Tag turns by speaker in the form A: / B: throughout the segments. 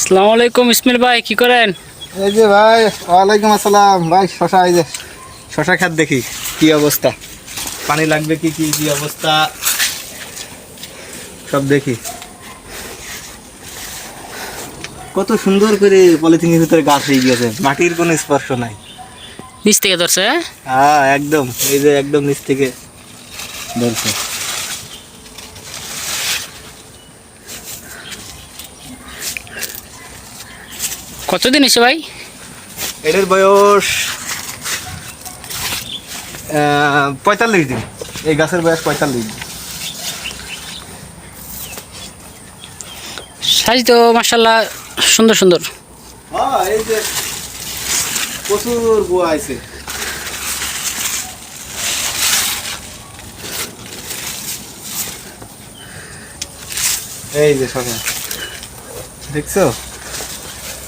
A: আসসালামু আলাইকুম ইসমাইল ভাই, কি করেন?
B: এই যে ভাই, ওয়ালাইকুম আসসালাম ভাই। শশা, এই যে শশা খাত দেখি কি অবস্থা, পানি লাগবে কি কি কি অবস্থা সব দেখি। কত সুন্দর করে পলিথিনের ভিতরে গাছ হয়ে গেছে, মাটির কোনো স্পর্শ নাই।
A: নিচ থেকে ধরছে?
B: হ্যাঁ একদম, এই যে একদম নিচ থেকে ধরছে।
A: কতদিন এসে ভাই?
B: এটার বয়স 45 দিন। এই গাছের বয়স 45 দিন।
A: সাইজ তো মাশাআল্লাহ সুন্দর সুন্দর।
B: হ্যাঁ, এই যে প্রচুর গোয়া আছে। এই যে শশা দেখছো,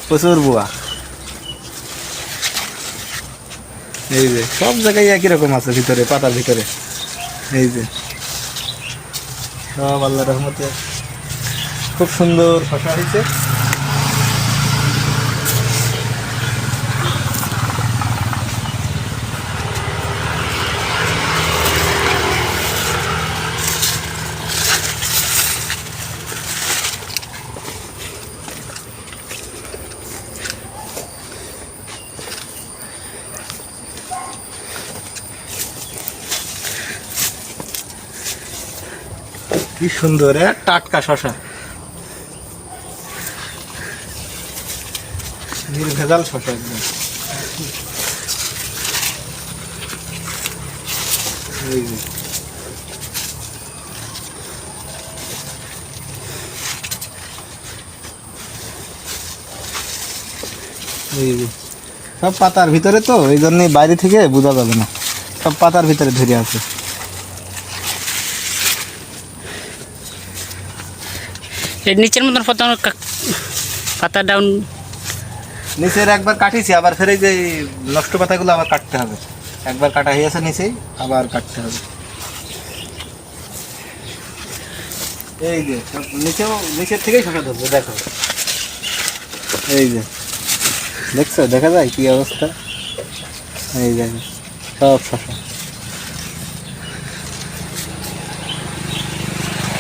B: প্রচুর বুয়া। এই যে সব জায়গায় একই রকম আছে, ভিতরে পাতার ভিতরে। এই যে সব আল্লাহর রহমতে খুব সুন্দর শশা হয়েছে। কি সুন্দর টাটকা শশা, নির্ভেজাল শশা একদম। এই যে এই যে সব পাতার ভিতরে, তো এই জন্যই বাইরে থেকে বোঝা যাবে না, সব পাতার ভিতরে ধরে আছে।
A: এর নিচের মতন পাতা ডাউন।
B: নিচের একবার কাটিছি, আবার ফেরে যে নষ্ট পাতাগুলো আবার কাটতে হবে। একবার কাটা হয়ে আছে নিচেই, আবার কাটতে হবে। এই যে সব নিচেও, নিচের থেকেই শশা ধরবে, দেখো। এই যে দেখছো, দেখা যায় কি অবস্থা। এই দেখো সব শশা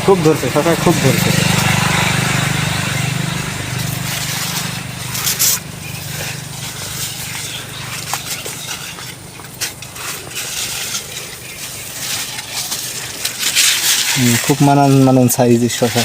B: খুব ধরছে, শশা খুব ধরছে। খুব মানান মানান সাইজের শশা।